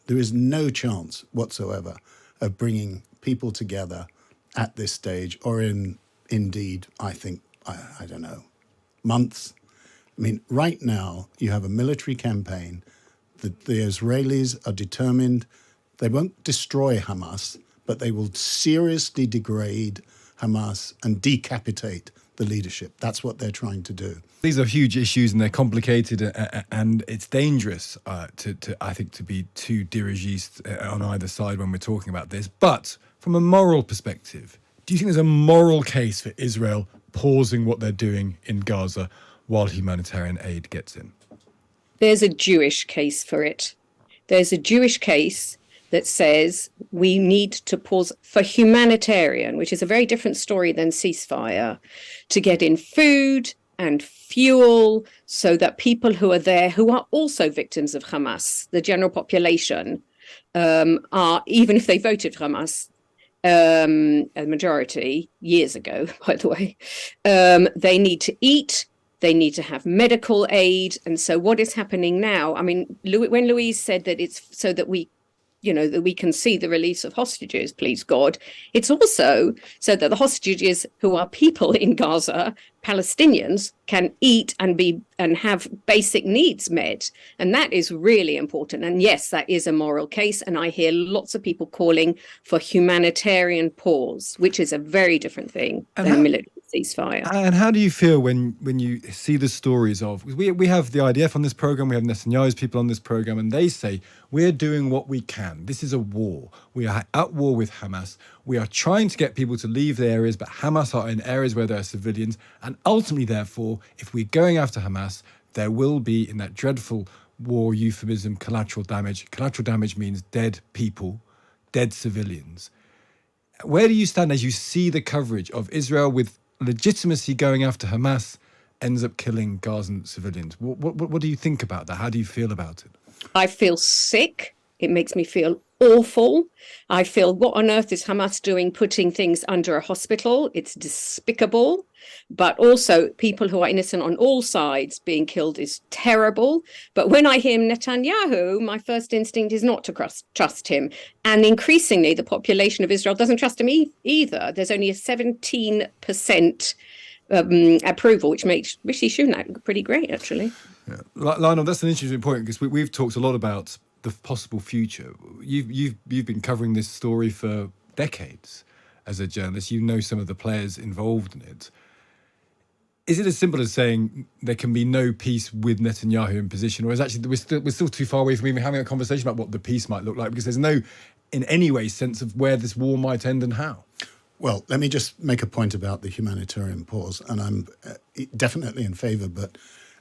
There is no chance whatsoever of bringing people together at this stage, or indeed, I think, I don't know, months. I mean, right now, you have a military campaign. The Israelis are determined they won't destroy Hamas, but they will seriously degrade Hamas and decapitate the leadership. That's what they're trying to do. These are huge issues and they're complicated, and it's dangerous I think, to be too dirigiste on either side when we're talking about this. But from a moral perspective, do you think there's a moral case for Israel pausing what they're doing in Gaza while humanitarian aid gets in? There's a Jewish case for it. There's a Jewish case that says we need to pause for humanitarian, which is a very different story than ceasefire, to get in food and fuel so that people who are there, who are also victims of Hamas, the general population, are, even if they voted for Hamas, a majority years ago, by the way, they need to eat. They need to have medical aid. And so what is happening now? I mean, when Louise said that it's so that we, that we can see the release of hostages, please God, it's also so that the hostages who are people in Gaza, Palestinians, can eat and have basic needs met. And that is really important. And yes, that is a moral case. And I hear lots of people calling for humanitarian pause, which is a very different thing than military ceasefire. And how do you feel when you see the stories of, we have the IDF on this program, we have Netanyahu's people on this program, and they say, we're doing what we can. This is a war. We are at war with Hamas. We are trying to get people to leave the areas, but Hamas are in areas where there are civilians. And ultimately, therefore, if we're going after Hamas, there will be, in that dreadful war euphemism, collateral damage. Collateral damage means dead people, dead civilians. Where do you stand as you see the coverage of Israel with legitimacy going after Hamas ends up killing Gazan civilians? What do you think about that? How do you feel about it? I feel sick. It makes me feel awful. I feel, what on earth is Hamas doing putting things under a hospital? It's despicable. But also people who are innocent on all sides being killed is terrible. But when I hear Netanyahu, my first instinct is not to trust him. And increasingly, the population of Israel doesn't trust him either. There's only a 17% approval, which makes Rishi Sunak look pretty great, actually. Yeah. Lionel, that's an interesting point, because we've talked a lot about the possible future. You've been covering this story for decades as a journalist. You know some of the players involved in it. Is it as simple as saying there can be no peace with Netanyahu in position, or is actually we're still too far away from even having a conversation about what the peace might look like, because there's no, in any way, sense of where this war might end and how? Well, let me just make a point about the humanitarian pause, and I'm definitely in favour, but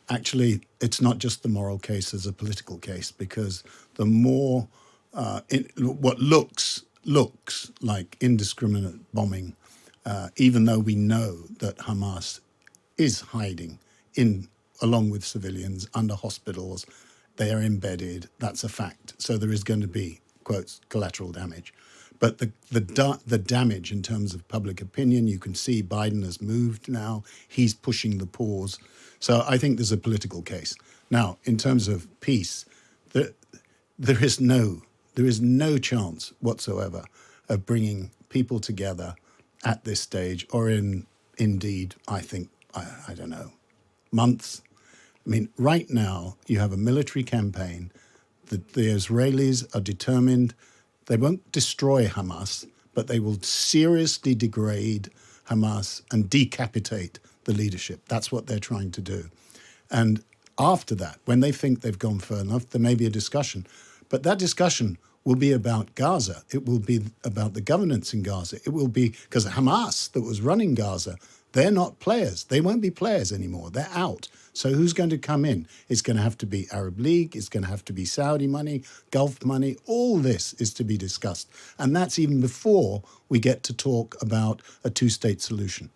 actually it's not just the moral case as a political case, because the more what looks like indiscriminate bombing, even though we know that Hamas is hiding along with civilians under hospitals, they are embedded, that's a fact. So there is going to be, quotes, collateral damage. But the damage in terms of public opinion, you can see Biden has moved now. He's pushing the pause. So I think there's a political case. Now, in terms of peace, there is no chance whatsoever of bringing people together at this stage, or indeed, I think, I don't know, months. I mean, right now, you have a military campaign. The Israelis are determined they won't destroy Hamas, but they will seriously degrade Hamas and decapitate the leadership. That's what they're trying to do. And after that, when they think they've gone far enough, there may be a discussion. But that discussion will be about Gaza. It will be about the governance in Gaza. It will be, because Hamas that was running Gaza, they're not players. They won't be players anymore. They're out. So who's going to come in? It's going to have to be Arab League. It's going to have to be Saudi money, Gulf money. All this is to be discussed. And that's even before we get to talk about a two-state solution.